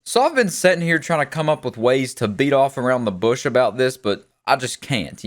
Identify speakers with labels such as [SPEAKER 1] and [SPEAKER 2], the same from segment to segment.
[SPEAKER 1] So I've been sitting here trying to come up with ways to beat off around the bush about this, but I just can't.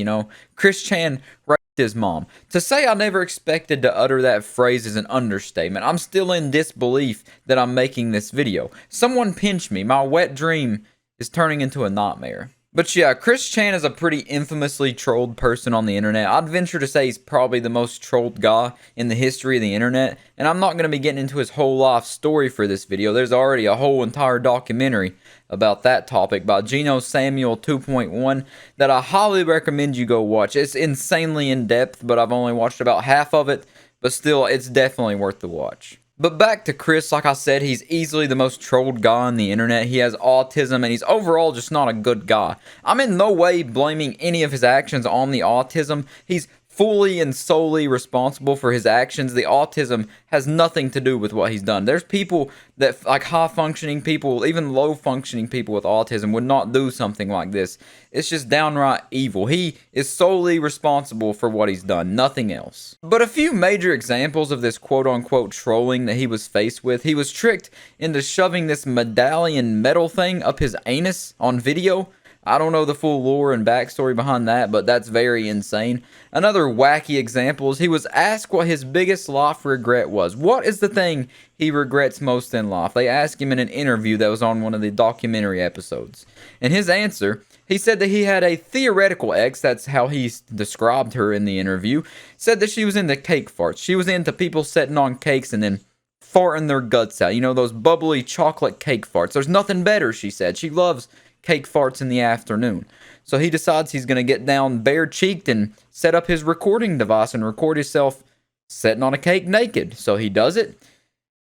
[SPEAKER 1] Chris Chan raped his mom. To say I never expected to utter that phrase is an understatement. I'm still in disbelief that I'm making this video. Someone pinch me. My wet dream is turning into a nightmare. But yeah, Chris Chan is a pretty infamously trolled person on the internet. I'd venture to say he's probably the most trolled guy in the history of the internet. And I'm not going to be getting into his whole life story for this video. There's already a whole entire documentary about that topic by Geno Samuel 2.1 that I highly recommend you go watch. It's insanely in depth, but I've only watched about half of it. But still, it's definitely worth the watch. But back to Chris, like I said, he's easily the most trolled guy on the internet. He has autism and he's overall just not a good guy. I'm in no way blaming any of his actions on the autism. He's fully and solely responsible for his actions. The autism has nothing to do with what he's done. There's people that, like high functioning people, even low functioning people with autism would not do something like this. It's just downright evil. He is solely responsible for what he's done, nothing else. But a few major examples of this quote-unquote trolling that he was faced with. He was tricked into shoving this medallion metal thing up his anus on video. I don't know the full lore and backstory behind that, but that's very insane. Another wacky example is he was asked what his biggest life regret was. What is the thing he regrets most in life? They asked him in an interview that was on one of the documentary episodes. And his answer, he said that he had a theoretical ex, that's how he described her in the interview, said that she was into cake farts. She was into people sitting on cakes and then farting their guts out. You know, those bubbly chocolate cake farts. There's nothing better, she said. She loves cake farts in the afternoon. So he decides he's going to get down bare-cheeked and set up his recording device and record himself sitting on a cake naked. So he does it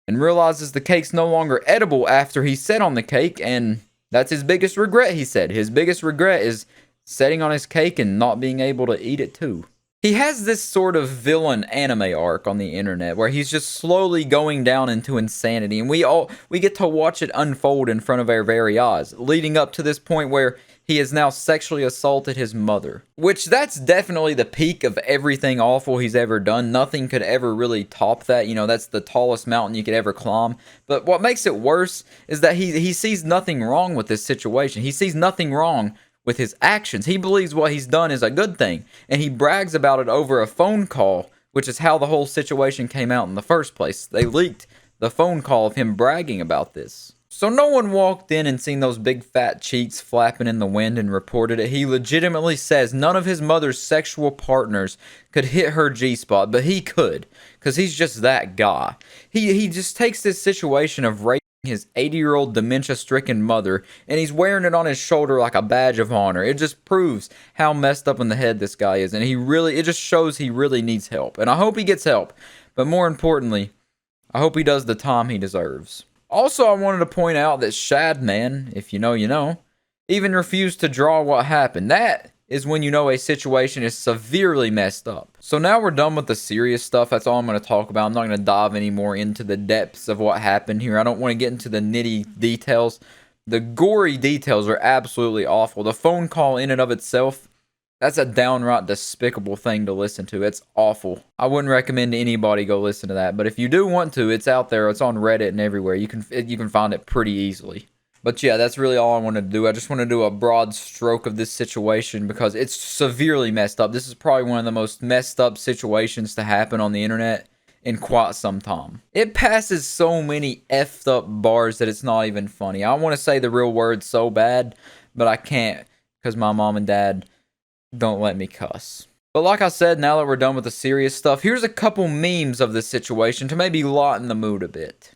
[SPEAKER 1] and realizes the cake's no longer edible after he sat on the cake, and that's his biggest regret, he said. His biggest regret is sitting on his cake and not being able to eat it too. He has this sort of villain anime arc on the internet where he's just slowly going down into insanity, and we get to watch it unfold in front of our very eyes, leading up to this point where he has now sexually assaulted his mother. Which, that's definitely the peak of everything awful he's ever done. Nothing could ever really top that. That's the tallest mountain you could ever climb. But what makes it worse is that he sees nothing wrong with this situation. He sees nothing wrong with his actions. He believes what he's done is a good thing, and he brags about it over a phone call, which is how the whole situation came out in the first place. They leaked the phone call of him bragging about this. So no one walked in and seen those big fat cheeks flapping in the wind and reported it. He legitimately says none of his mother's sexual partners could hit her G-spot, but he could, because he's just that guy. He just takes this situation of rape his 80-year-old dementia-stricken mother, and he's wearing it on his shoulder like a badge of honor. It just proves how messed up in the head this guy is, and it just shows he really needs help. And I hope he gets help, but more importantly, I hope he does the time he deserves. Also, I wanted to point out that Shadman, if you know, you know, even refused to draw what happened. That is when you know a situation is severely messed up. So now we're done with the serious stuff. That's all I'm going to talk about. I'm not going to dive any more into the depths of what happened here. I don't want to get into the nitty details. The gory details are absolutely awful. The phone call in and of itself, that's a downright despicable thing to listen to. It's awful. I wouldn't recommend anybody go listen to that. But if you do want to, it's out there. It's on Reddit and everywhere. You can find it pretty easily. But yeah, that's really all I wanted to do. I just want to do a broad stroke of this situation because it's severely messed up. This is probably one of the most messed up situations to happen on the internet in quite some time. It passes so many effed up bars that it's not even funny. I want to say the real word so bad, but I can't because my mom and dad don't let me cuss. But like I said, now that we're done with the serious stuff, here's a couple memes of this situation to maybe lighten the mood a bit.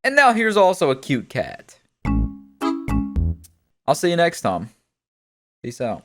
[SPEAKER 1] And now here's also a cute cat. I'll see you next time. Peace out.